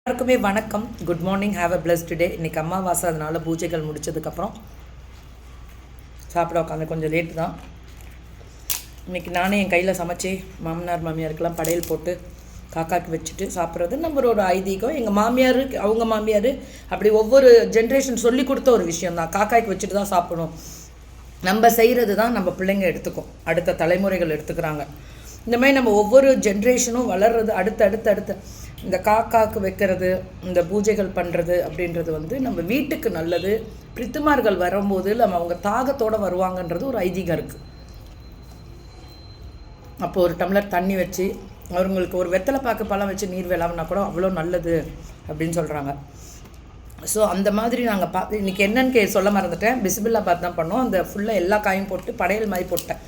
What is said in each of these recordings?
எல்லாருக்குமே வணக்கம். Good morning. Have a blessed டே. இன்றைக்கி அமாவாசை, அதனால் பூஜைகள் முடித்ததுக்கப்புறம் சாப்பிட உட்காந்து கொஞ்சம் லேட்டு தான். இன்றைக்கி நானே என் கையில் சமைச்சி மாமனார் மாமியாருக்கெல்லாம் படையல் போட்டு காக்காக்கு வச்சுட்டு சாப்பிட்றது நம்மளோட ஐதீகம். எங்கள் மாமியார், அவங்க மாமியார், அப்படி ஒவ்வொரு ஜென்ரேஷன் சொல்லி கொடுத்த ஒரு விஷயந்தான். காக்காய்க்கு வச்சுட்டு தான் சாப்பிடணும். நம்ம செய்கிறது தான் நம்ம பிள்ளைங்க எடுத்துக்கும், அடுத்த தலைமுறைகள் எடுத்துக்கிறாங்க. இந்த மாதிரி நம்ம ஒவ்வொரு ஜென்ரேஷனும் வளர்கிறது அடுத்த இந்த காக்காக்கு வைக்கிறது, இந்த பூஜைகள் பண்ணுறது அப்படின்றது நம்ம வீட்டுக்கு நல்லது. பிரித்துமார்கள் வரும்போது நம்ம அவங்க தாகத்தோடு வருவாங்கன்றது ஒரு ஐதீகம் இருக்குது. அப்போது ஒரு டம்ளர் தண்ணி வச்சு அவங்களுக்கு ஒரு வெத்தலை பாக்கு பழம் வச்சு நீர் விளாட்னா கூட அவ்வளோ நல்லது அப்படின்னு சொல்கிறாங்க. ஸோ அந்த மாதிரி நாங்கள் பார்த்து இன்றைக்கி என்னன்னு சொல்ல மறந்துட்டேன். பிஸ்மில்லா பாத் தான் பண்ணோம். அந்த ஃபுல்லாக எல்லா காயும் போட்டு படையல் மாதிரி போட்டேன்.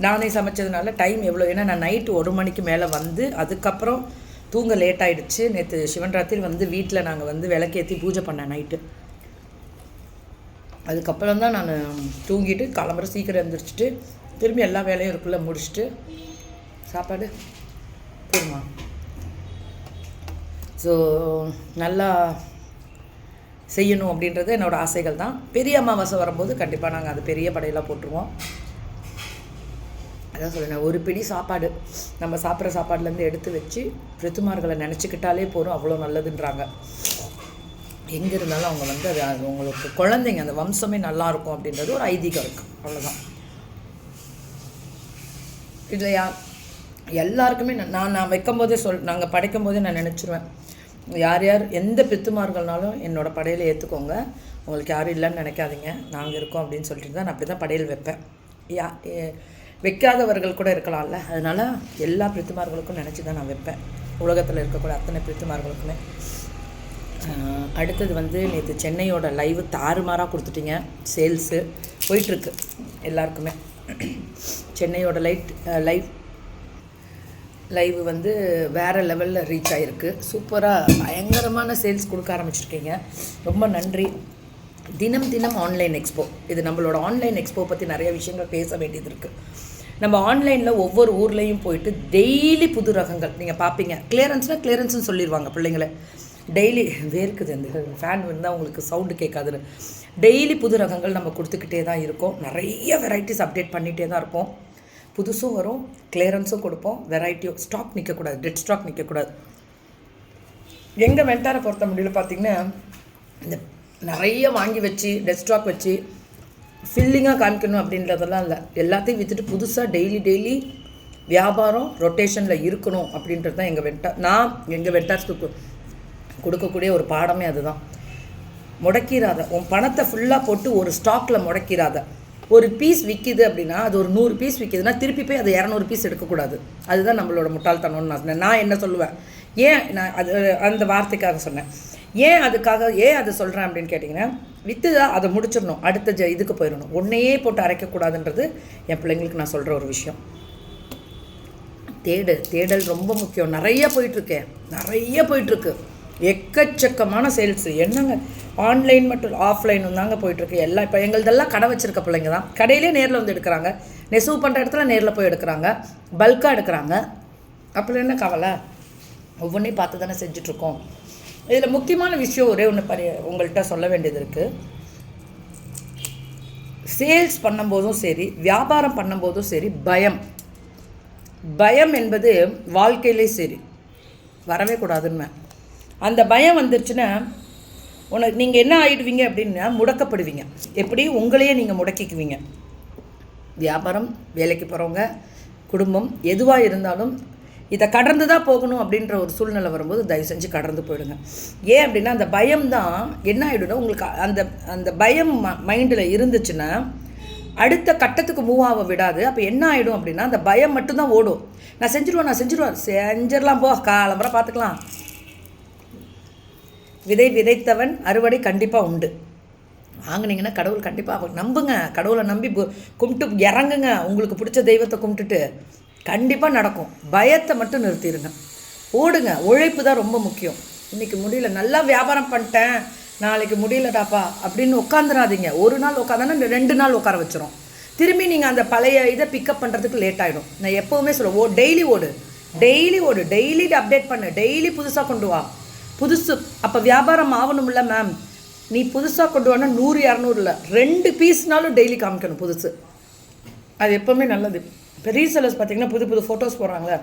நானே சமைச்சதுனால டைம் எவ்வளோ, ஏன்னா நான் நைட்டு 1 மணிக்கு மேலே வந்து அதுக்கப்புறம் தூங்க லேட் ஆகிடுச்சு. நேற்று சிவன் ராத்திரி வீட்டில் நாங்கள் விளக்கேற்றி பூஜை பண்ணேன் நைட்டு. அதுக்கப்புறம் தான் நான் தூங்கிட்டு கிளம்புற சீக்கிரம் எழுந்திரிச்சிட்டு திரும்பி எல்லா வேலையும் இருக்குள்ளே முடிச்சுட்டு சாப்பாடு போடுமா. ஸோ நல்லா செய்யணும் அப்படின்றது என்னோடய ஆசைகள் தான். பெரிய அமாவாசை வரும்போது கண்டிப்பாக நாங்கள் அது பெரிய படையெல்லாம் போட்டுருவோம். அதான் சொல்லுங்கள், ஒரு பிடி சாப்பாடு நம்ம சாப்பிட்ற சாப்பாடுலேருந்து எடுத்து வச்சு பிரித்துமார்களை நினச்சிக்கிட்டாலே போகிறோம், அவ்வளோ நல்லதுன்றாங்க. எங்கே இருந்தாலும் அவங்க அது உங்களுக்கு குழந்தைங்க, அந்த வம்சமே நல்லாயிருக்கும் அப்படின்றது ஒரு ஐதீகம் இருக்குது. அவ்வளோதான். இல்லையா, எல்லாருக்குமே நான் வைக்கும்போதே நாங்கள் படைக்கும் போதே நான் நினச்சிருவேன், யார் எந்த பித்துமார்கள்னாலும் என்னோடய படையலை ஏற்றுக்கோங்க, உங்களுக்கு யாரும் இல்லைன்னு நினைக்காதீங்க, நாங்கள் இருக்கோம் அப்படின்னு சொல்லிட்டு தான் நான் அப்படி தான் படையல் வைப்பேன். வைக்காதவர்கள் கூட இருக்கலாம்ல, அதனால் எல்லா பிரித்துமார்களுக்கும் நினச்சி தான் நான் வைப்பேன், உலகத்தில் இருக்கக்கூடிய அத்தனை பிரித்துமார்களுக்குமே. அடுத்தது நேற்று சென்னையோட லைவு தாறுமாறாக கொடுத்துட்டீங்க. சேல்ஸு போயிட்டுருக்கு எல்லாருக்குமே. சென்னையோட லைவ் வேறு லெவலில் ரீச் ஆகிருக்கு. சூப்பராக பயங்கரமான சேல்ஸ் கொடுக்க ஆரம்பிச்சிருக்கீங்க. ரொம்ப நன்றி. தினம் ஆன்லைன் எக்ஸ்போ, இது நம்மளோட ஆன்லைன் எக்ஸ்போ பற்றி நிறைய விஷயங்கள் பேச வேண்டியது இருக்குது. நம்ம ஆன்லைனில் ஒவ்வொரு ஊர்லேயும் போயிட்டு டெய்லி புது ரகங்கள் நீங்கள் பார்ப்பீங்க. கிளியரன்ஸ்னு சொல்லிடுவாங்க பிள்ளைங்களை. டெய்லி வேர்க்குது, அந்த ஃபேன் இருந்தால் உங்களுக்கு சவுண்டு கேட்காதுன்னு. டெய்லி புது ரகங்கள் நம்ம கொடுத்துக்கிட்டே தான் இருக்கோம். நிறைய வெரைட்டிஸ் அப்டேட் பண்ணிகிட்டே தான் இருப்போம். புதுசும் வரும், கிளியரன்ஸும் கொடுப்போம். வெரைட்டியும் ஸ்டாக் நிற்கக்கூடாது, டெட் ஸ்டாக் நிற்கக்கூடாது. எங்கள் வெண்டாரை பொறுத்த முடியல பார்த்திங்கன்னா, இந்த நிறைய வாங்கி வச்சு டெட் ஸ்டாக் வச்சு ஃபில்லிங்காக காமிக்கணும் அப்படின்றதெல்லாம் இல்லை. எல்லாத்தையும் விற்றுட்டு புதுசாக டெய்லி வியாபாரம் ரொட்டேஷனில் இருக்கணும் அப்படின்றது தான் எங்கள் வெண்டார்ஸ்க்கு கொடுக்கக்கூடிய ஒரு பாடமே அதுதான். முடக்கிறாத, உன் பணத்தை ஃபுல்லாக போட்டு ஒரு ஸ்டாக்கில் முடக்கிறாத. ஒரு பீஸ் விற்கிது அப்படின்னா, அது ஒரு 100 பீஸ் விற்கிதுன்னா திருப்பி போய் அது 200 பீஸ் எடுக்கக்கூடாது. அதுதான் நம்மளோட முட்டாள்தனம்னு நான் என்ன சொல்லுவேன். ஏன் நான் அந்த வார்த்தைக்காக சொன்னேன். ஏன் அதை சொல்கிறேன் அப்படின்னு கேட்டிங்கன்னா, விற்றுதா அதை முடிச்சிடணும், அடுத்த இதுக்கு போயிடணும். ஒன்றையே போட்டு அரைக்கக்கூடாதுன்றது என் பிள்ளைங்களுக்கு நான் சொல்கிற ஒரு விஷயம். தேடல் ரொம்ப முக்கியம். நிறைய போயிட்டுருக்கு. எக்கச்சக்கமான சேல்ஸு. என்னங்க, ஆன்லைன் மட்டும் ஆஃப்லைனும் தாங்க போயிட்டுருக்கு. எல்லாம் இப்போ எங்களதெல்லாம் கடை வச்சுருக்க பிள்ளைங்க தான் கடையிலே நேரில் எடுக்கிறாங்க. நெசவு பண்ணுற இடத்துல நேரில் போய் எடுக்கிறாங்க, பல்காக எடுக்கிறாங்க. அப்படி என்ன கவலை, ஒவ்வொன்றையும் பார்த்து தானே செஞ்சிட்ருக்கோம். இதில் முக்கியமான விஷயம் ஒரே ஒன்று உங்கள்கிட்ட சொல்ல வேண்டியது இருக்குது. சேல்ஸ் பண்ணும்போதும் சரி, வியாபாரம் பண்ணும்போதும் சரி, பயம் என்பது வாழ்க்கையிலே சரி வரவே கூடாதுன்னு. அந்த பயம் வந்துருச்சுன்னா நீங்கள் என்ன ஆகிடுவீங்க அப்படின்னா, முடக்கப்படுவீங்க. எப்படி உங்களையே நீங்கள் முடக்கிக்குவீங்க. வியாபாரம், வேலைக்கு போகிறவங்க, குடும்பம், எதுவாக இருந்தாலும் இதை கடந்து தான் போகணும் அப்படின்ற ஒரு சூழ்நிலை வரும்போது தயவு செஞ்சு கடந்து போயிடுங்க. ஏன் அப்படின்னா, அந்த பயம்தான் என்ன ஆகிடும்னா, உங்களுக்கு அந்த பயம் மைண்டில் இருந்துச்சுன்னா அடுத்த கட்டத்துக்கு மூவ் ஆக விடாது. அப்போ என்ன ஆகிடும் அப்படின்னா, அந்த பயம் மட்டும்தான் ஓடும். நான் செஞ்சிடலாம், போ, காலம்பரம் பார்த்துக்கலாம். விதைத்தவன் அறுவடை கண்டிப்பாக உண்டு. வாங்கினீங்கன்னா கடவுள் கண்டிப்பாக நம்புங்க. கடவுளை நம்பி கும்பிட்டு இறங்குங்க. உங்களுக்கு பிடிச்ச தெய்வத்தை கும்பிட்டுட்டு கண்டிப்பாக நடக்கும். பயத்தை மட்டும் நிறுத்திடுங்க, ஓடுங்க. உழைப்பு தான் ரொம்ப முக்கியம். இன்றைக்கி முடியல, நல்லா வியாபாரம் பண்ணிட்டேன், நாளைக்கு முடியலடாப்பா அப்படின்னு உட்காந்துடாதீங்க. ஒரு நாள் உட்காந்தானா 2 நாள் உட்கார வச்சிரும். திரும்பி நீங்கள் அந்த பழைய இதை பிக்கப் பண்ணுறதுக்கு லேட் ஆகிடும். நான் எப்போவுமே சொல்லுவேன், டெய்லி ஓடு. டெய்லி ஓடு, டெய்லி அப்டேட் பண்ணு, டெய்லி புதுசாக கொண்டு வா. புதுசு அப்போ வியாபாரம் ஆகணும்ல மேம். நீ புதுசாக கொண்டு வானா 100 200 இல்லை, 2 பீஸ்னாலும் டெய்லி காமிக்கணும் புதுசு. அது எப்போவுமே நல்லது. இப்போ ரீசெல்லர்ஸ் பார்த்தீங்கன்னா புது புது ஃபோட்டோஸ் போடுறாங்களே,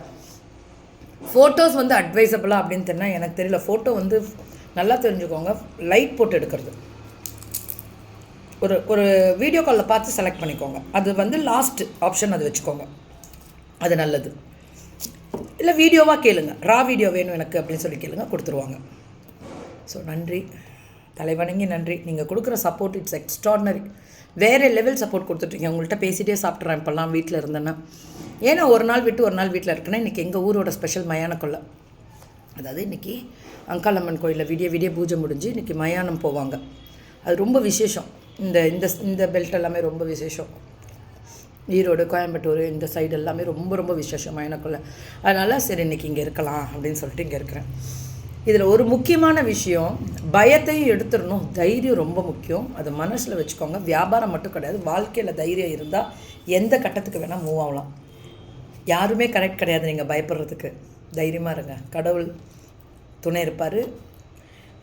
ஃபோட்டோஸ் வந்து அட்வைசபிளா அப்படின்னு தெரினா எனக்கு தெரியல. ஃபோட்டோ வந்து நல்லா தெரிஞ்சுக்கோங்க, லைட் போட்டு எடுக்கிறது. ஒரு வீடியோ காலில் பார்த்து செலக்ட் பண்ணிக்கோங்க. அது வந்து லாஸ்ட் ஆப்ஷன், அது வச்சுக்கோங்க, அது நல்லது. இல்லை வீடியோவாக கேளுங்க, ரா வீடியோ வேணும் எனக்கு அப்படின்னு சொல்லி கேளுங்க, கொடுத்துருவாங்க. ஸோ நன்றி, தலைவணங்கி நன்றி. நீங்கள் கொடுக்குற சப்போர்ட் இட்ஸ் எக்ஸ்ட்ராடினரி. வேறு லெவல் சப்போர்ட் கொடுத்துட்ருக்கீங்க. உங்கள்கிட்ட பேசிகிட்டே சாப்பிட்றேன் இப்போல்லாம் வீட்டில் இருந்தேன்னா. ஏன்னா ஒரு நாள் விட்டு ஒரு நாள் வீட்டில் இருக்குன்னா, இன்றைக்கி எங்கள் ஊரோட ஸ்பெஷல் மயான கொள்ளை. அதாவது இன்றைக்கி அங்காளம்மன் கோயிலில் விடிய பூஜை முடிஞ்சு இன்றைக்கி மயானம் போவாங்க. அது ரொம்ப விசேஷம். இந்த இந்த இந்த பெல்ட் எல்லாமே ரொம்ப விசேஷம். ஈரோடு, கோயம்புத்தூர் இந்த சைடு எல்லாமே ரொம்ப ரொம்ப விசேஷம் மயானக்குள்ளே. அதனால் சரி இன்றைக்கி இங்கே இருக்கலாம் அப்படின்னு சொல்லிட்டு இங்கே இருக்கிறேன். இதில் ஒரு முக்கியமான விஷயம், பயத்தையும் எடுத்துடணும், தைரியம் ரொம்ப முக்கியம். அது மனசில் வச்சுக்கோங்க. வியாபாரம் மட்டும் கிடையாது, வாழ்க்கையில் தைரியம் இருந்தால் எந்த கட்டத்துக்கு வேணால் மூவ் ஆகலாம். யாருமே கரெக்ட் கிடையாது நீங்கள் பயப்படுறதுக்கு. தைரியமாக இருங்க, கடவுள் துணை இருப்பார்.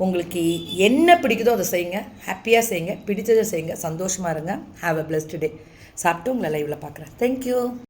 உங்களுக்கு என்ன பிடிக்குதோ அதை செய்யுங்க, ஹாப்பியாக செய்யுங்க, பிடிச்சதை செய்யுங்க, சந்தோஷமாக இருங்க. ஹாவ் அ பிளஸ்ட் டே. சாப்பிட்டு உங்களை லைவில் பார்க்குறேன். தேங்க்யூ.